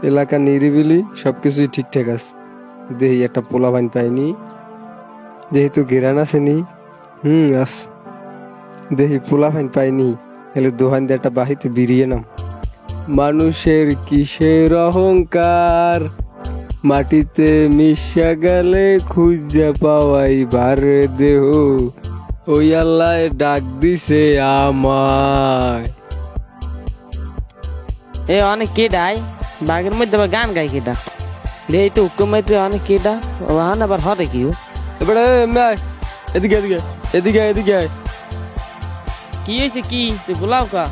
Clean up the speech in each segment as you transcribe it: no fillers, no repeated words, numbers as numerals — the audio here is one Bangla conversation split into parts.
এলাকা নিরিবিলি, সবকিছুই ঠিকঠাক আছে। দেখি একটা পোলাপাইন পাইনি, যেহেতু গেরান আসেনি। আস দেখি পোলাপাইন পাইনি, এলে দোহান দিয়ে একটা বাহিতে বেরিয়ে নাম। মানুষের কিসের অহংকার, মাটিতে মিশা গেলে খুঁজে পাওয়াই বারে দেহ। ওই আল্লাহ ডাক দিছে আমায়। এ অনেক কেডাই বাঘের মধ্যে আবার গান গাই কেডা এই তো হুকুম অনেক কেডা ওহান আবার হরে কি এবারে এদিকে এদিকে এদিকে এদিকে আয়। কি হয়েছে কি তুই বলাও কা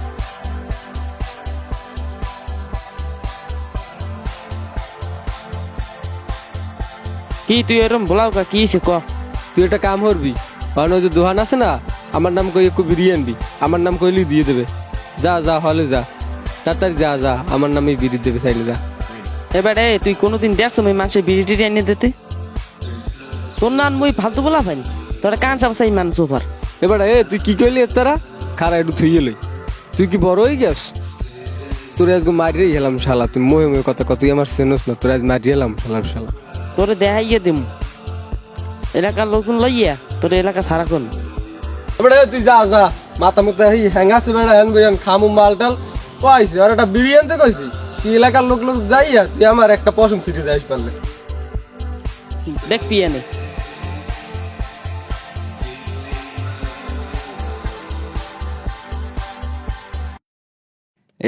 কি তুই এরম বলাও কা কি হয়েছে ক তুই একটা কাম করবি, কারণ ওই যে দোহান আছে না, আমার নাম কই একটু বিরিয়ে আনবি। আমার নাম কইলি দিয়ে দেবে। যা যা হলে যা, তাড়াতাড়ি যা যা, আমার নামে বিড়ি দেবে চাইলে যা। এবারে তুই কোনোদিন দেখছো ওই মানুষের বিড়ি টিড়ি এনে দিতে? তোর নাম মুই ফালতু বলা পাইনি, তোরা কান চাই মান সোফার। এবারে তুই কি কইলি এর তারা খারা একটু থুইয়ে লই। তুই কি বড় হয়ে গেছ? তোর আজকে মারিয়ে গেলাম শালা, তুই মোহে মোহে কথা তুই আমার চেনস না, তোর আজ মারিয়ে এলাম শালার শালা। তোরে দেখাইয়ে দিম এলাকার লোকজন লইয়া তোর এলাকা সারা কোন। এবারে তুই যা যা, মাথা মতো হ্যাঙ্গা আছে বেড়া হ্যান বই খামু মাল টাল কইছে আর একটা বিড়ি আনতে কইছি। তুই এলাকার লোক লোক যাইয়া তুই আমার একটা পশম সিটি যাইস পারলে। দেখ পিয়ানে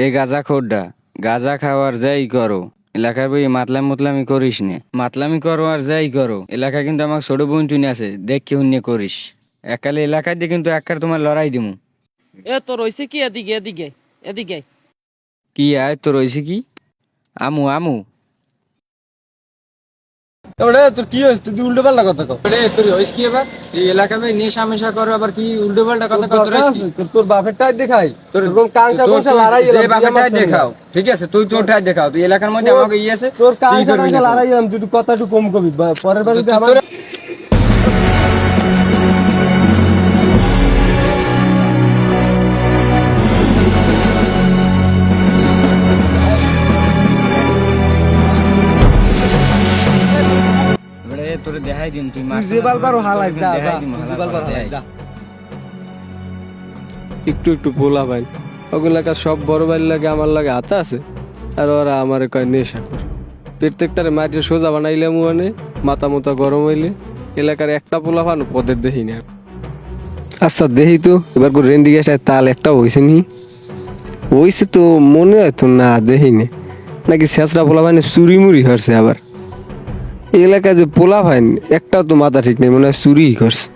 এ গাঁজা খোড্ডা, গাঁজা খাওয়ার যাই করো, এলাকার বই মাতলামি করিস নে। মাতলামি করো আর যাই করো, এলাকা কিন্তু আমার ছোট বোন চুনি আছে, দেখে হুন্নে করিস। একালে এলাকায় দিয়ে কিন্তু একবার তোমার লড়াই দিমু। এ তোর হইছে কি এদিকে এদিকে এদিকে কি আয় তোর হয়েছে কি? আমু আমু এবারে তোর কি হয়েছে? তুই উল্টো পাল্টা কথা কও। তোর হয়েছে কি এবার? এই এলাকা ভাই নেশা মেশা করো, আবার কি উল্টো পাল্টা কথা কত? তোর বাপের টাই দেখাই, তোর কাংসা কাংসা লড়াই দেখাও, ঠিক আছে? তুই তোর ঠাই দেখাও, তুই এলাকার মধ্যে আমাকে ইয়ে আছে, তোর কাংসা কাংসা লড়াই তুই কথা একটু কম কবি, পরের বার যদি আমার তোরে দেখাই দিন। তুই একটু একটু পোলা ভাই, ওগুলাকা সব বড় ভাইয়ের লাগে আমার লাগে হাতে আছে, আর ওরা আমার কয় নেশা করে। প্রত্যেকটারে মাটির সোজা বানাইলে মানে মাথা মতো গরম হইলে এলাকার একটা পোলা ফানো পদের দেখি না। আচ্ছা দেখি তো এবার করে রেন্ডি গ্যাসটায় তাল একটা হয়েছে নি, হয়েছে তো মনে হয় তো না, দেখি নে নাকি শেষরা পোলা ভাই চুরি মুড়ি হয়েছে। আবার এই এলাকায় যে পোলা ভাইন একটাও তো মাথা ঠিক নেই, মনে হয় চুরি করছে।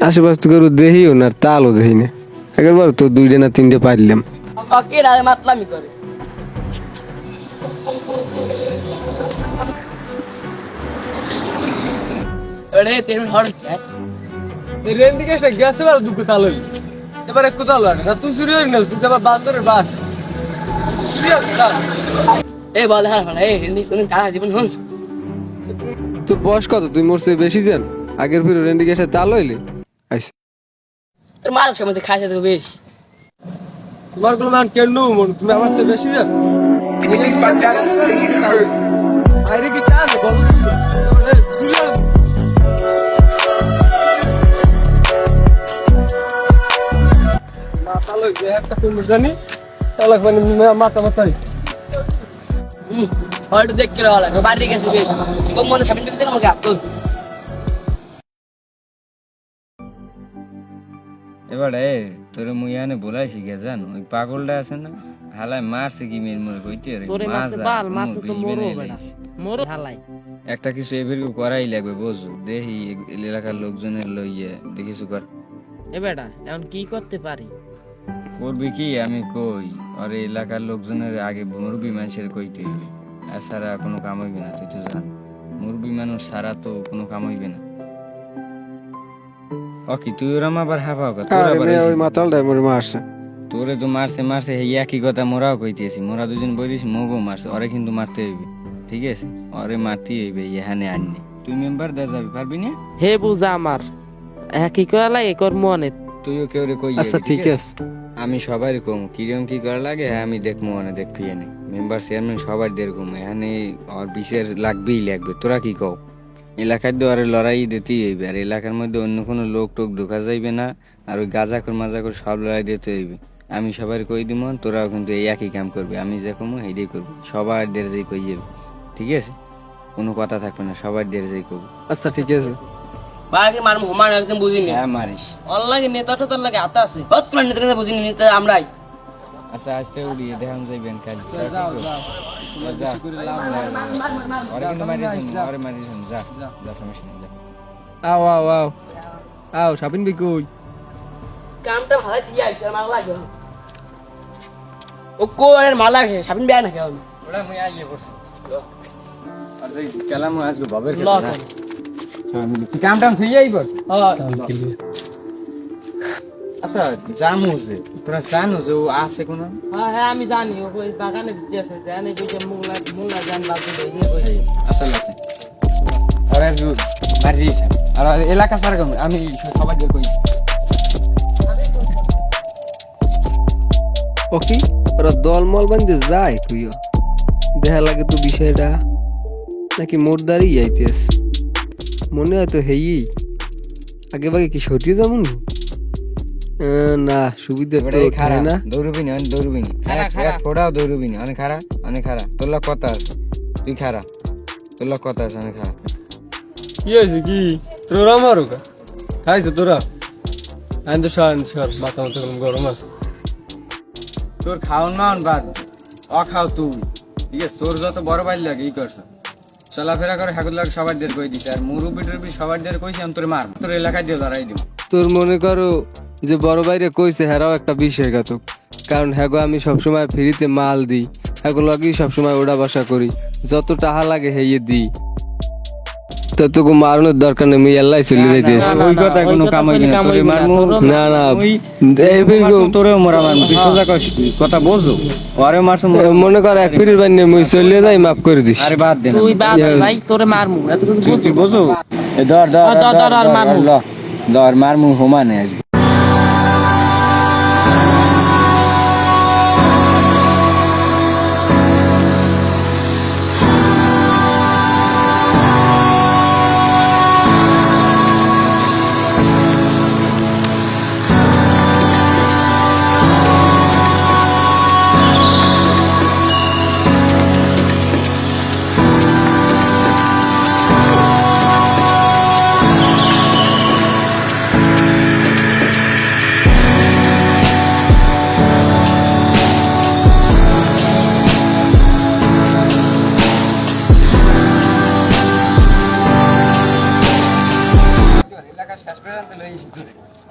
আশেপাশে তো কেউ দেখিও না, তালও দেখি না। একবার তো 2টা না 3টে পারলাম। মাতলামি করে রেন্ডিকেশটা গেছে বার দুঃখ তাল হইল, এবার এক কোথাও লাগে না। তুই চুরি হইল না, তুই আবার বান্দরের বাস চুরি বল হ্যাঁ তারা জীবন হচ্ছে তোর বয়স কত? তুই মোর চেয়ে বেশি জান? আগের ফিরে রেন্ডিকেশে তাল হইলে আইসে তোর মাল সময় খাইছে তো বেশ তোমার গুলো মান কেন মন, তুমি আমার চেয়ে বেশি জান? আরে কি চান বল চুরি মাথা লই যে একটা কোন জানি তালাক মানে মাথা মাথায় হয়তো দেখতে ভালো লাগে বাড়ি গেছে বেশ কম মনে সাবিন বিকে আমাকে আপ এবারে তোরে মুই এনে বলাইছি গে জান, ওই পাগলটা আছে না, হালায় মারছে কি মেন মরে কইতে রে, তোরে মারছে বাল মারছে তো মরো বেটা মরো হালাই একটা কিছু এভেরকে করাই লাগবে বুঝু। দেখি এলাকার লোকজনের লইয়ে দেখিছু কর। এ বেটা এখন কি করতে পারি? করবি কি আমি কই, আর এলাকার লোকজনের আগে মুরব্বী মানুষের কইতে হইবে, এছাড়া কোনো কাম হইবে না। তুই তো জান মুরব্বী মানুষ ছাড়া তো কোনো কাম হইবে না। ওকে তুই ওরম আবার হাফা কথা, ওই মাতালটা মরে মারছে। তোরে তো মারছে মারছে এই একই কথা মোরাও কইতেছি, মোরা দুজন বলিস মগও মারছে, ওরে কিন্তু মারতে হইবে, ঠিক আছে? ওরে মারতে হইবে, এখানে আননি। তুই মেম্বার দে যাবি পারবি না? হে বুঝা আমার হ্যাঁ কি করা লাগে কর মনে তুইও কেউ রে কই। আচ্ছা ঠিক আছে, আমি সবাই কম কিরম কি করা লাগে হ্যাঁ আমি দেখবো মানে দেখবি এনে মেম্বার চেয়ারম্যান সবার দেরকম এখানে আর বিশেষ লাগবেই লাগবে তোরা কি কও এলাকার তো আর লড়াই দিতেই হইবে আর এলাকার মধ্যে অন্য কোনো লোক টোক ঢোকা যাইবে না আর ওই গাঁজাখোর মাজাখোর সব লড়াই দিতে হইবে আমি সবার কই দিব তোরাও কিন্তু এই একই কাম করবে আমি যে কমো সেইটাই করবো সবার দের যাই কই যাবে ঠিক আছে কোনো কথা থাকবে না সবার দের যাই করবো আচ্ছা ঠিক আছে বাকি মার হুমান একদম বুঝিনি হ্যাঁ মারিস অনলাইনে নেতাটা তোর লাগে হাতে আছে তোমার নেতা বুঝিনি নেতা আমরাই আচ্ছা আজকে উড়িয়ে দেখাম যাইবেন কাল আও আও আও আও সাবিন বি কই কামটা ভালো ঠিক আছে মাল লাগে ও কোয়ের মাল লাগে সাবিন বেয়া না কেউ কেলাম আসবো বাবের ল কাম টাম থুই যাই বস হ্যাঁ আচ্ছা জামু যে তোরা জানো যে ও আছে কোন হ্যাঁ আমি জানি ও ওই বাগানে দিতে আছে জানি কইছে মুলা মুলা জান বাকি দেই কই আসলে আরে মারি দিছে আর এলাকা সারা আমি সবার যে কই ওকে ওরা দলমল বান্ধে যায় তুইও দেখা লাগে তো বিষয়টা নাকি মোরদারই যাইতেস মনে হয় তো হেই আগে বাগে কি সটিয়ে যেমন না সুবিধা তো খায় না দৌড়বিনি অনেক দৌড়বিনি ফোড়াও দৌড়বিনি অনেক খারা তোর লোক কথা আছে তুই খারা তোর লোক কথা আছে অনেক খারা কি হয়েছে কি তোরা মারো কা খাইছে তোরা আমি তো সর মাথা মাথা গরম আছে তোর খাও না বাদ খাও তুই ঠিক আছে তোর যত বড় বাইর লাগে ই করছ চলাফেরা করে হাকুর লাগে সবার দের কই দিছে আর মুরুবি টুরবি সবার দের কইছি আমি তোর মার তোর এলাকায় দিয়ে লড়াই দিব তোর মনে করো যে বড় বাইরে কইছে হেরাও একটা বিশ্বাসঘাতক কারণ হ্যাগো আমি সবসময় ফ্রিতে মাল দিই হ্যাগো লগেই সবসময় ওড়া বসা করি যত টাকা লাগে হেয়ে দিই ততটুকু মারানোর দরকার নেই আমি আল্লাহ চলে যাইতেছ ওই কথা কোনো কাম হইবে না তোরে মারমু না না তোরেও মরা মারমু তুই সোজা কথা বোঝো ওরে মারছম মনে কর এক ফিরির বাইনে মুই চলে যাই মাফ করে দিস আরে বাদ দে না তুই বাদ ভাই তোরে মারমু এতটুকু তুই বোঝো এ ধর ধর ধর, আর মারমু। ধর মারমু হুমানে আসবে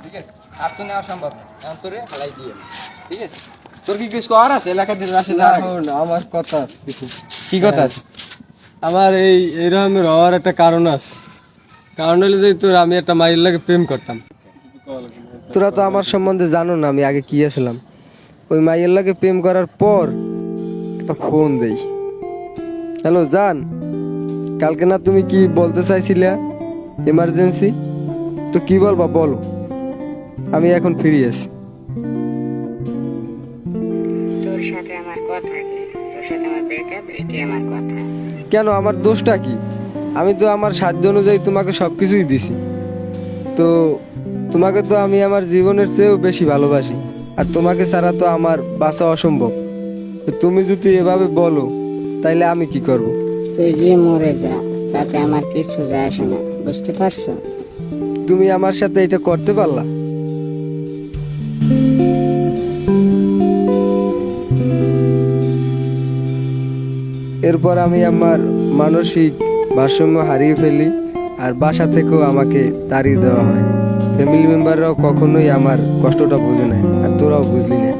ঠিক আছে আর তো নেওয়া সম্ভব না এখন তোরে হালাই দিয়ে ঠিক আছে তোর কি কিছু করার আছে এলাকার দিকে আসে যাওয়ার আগে? আমার কথা কিছু কি কথা আছে আমার এইরকম হওয়ার একটা কারণ আছে কারণ হলো যে তোর আমি একটা মাইল লাগে প্রেম করতাম তোরা তো আমার সম্বন্ধে জানো না আমি আগে কি আছিলাম ওই মাইয়ের লাগে প্রেম করার পর একটা ফোন দেই হ্যালো জান কালকে না তুমি কি বলতে চাইছিলে এমার্জেন্সি তো কি বলবা বলো আমি এখন ফিরে আছি তোর সাথে আমার কথা কি তোর সাথে আমার ব্রেকআপ এটি আমার কথা কেন আমার দোষটা কি আমি তো আমার সাধ্য অনুযায়ী তোমাকে সব কিছুই দিছি তো তোমাকে তো আমি আমার জীবনের চেয়েও বেশি ভালোবাসি আর তোমাকে ছাড়া তো আমার বাঁচা অসম্ভব তো তুমি যদি এভাবে বলো তাইলে আমি কি করব তুই গিয়ে মরে যা তাতে আমার কিছু যায় আসে না বুঝতে পারছো তুমি আমার সাথে এটা করতে পারলা এরপর আমি আমার মানসিক ভারসাম্য হারিয়ে ফেলি আর বাসা থেকেও আমাকে তাড়িয়ে দেওয়া হয় ফ্যামিলি মেম্বাররাও কখনোই আমার কষ্টটা বুঝে নেয় আর তোরাও বুঝলি না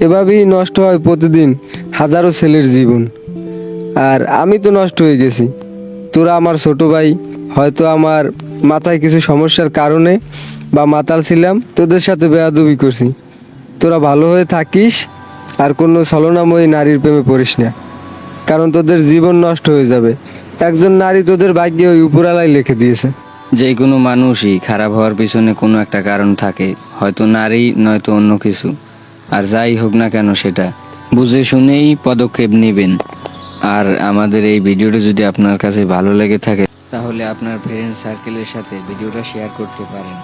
এভাবেই নষ্ট হয় প্রতিদিন হাজারো ছেলের জীবন আর আমি তো নষ্ট হয়ে গেছি তোরা আমার ছোট ভাই হয়তো আমার মাথায় কিছু সমস্যার কারণে বা মাতাল ছিলাম, তোদের সাথে বেয়াদবি করছি। তোরা ভালো হয়ে থাকিস আর কোনো ছলনাময়ী নারীর প্রেমে পড়িস না, কারণ তোদের জীবন নষ্ট হয়ে যাবে। একজন নারী তোদের ভাগ্যে ওই উপরালাই লিখে দিয়েছে। যে কোনো মানুষই খারাপ হওয়ার পিছনে কোনো একটা কারণ থাকে, হয়তো নারী নয়তো অন্য কিছু। আর যাই হোক না কেন সেটা বুঝে শুনেই পদক্ষেপ নেবেন। আর আমাদের এই ভিডিওটা যদি আপনার কাছে ভালো লেগে থাকে তাহলে আপনার ফ্রেন্ড সার্কেলের সাথে ভিডিওটা শেয়ার করতে পারেন।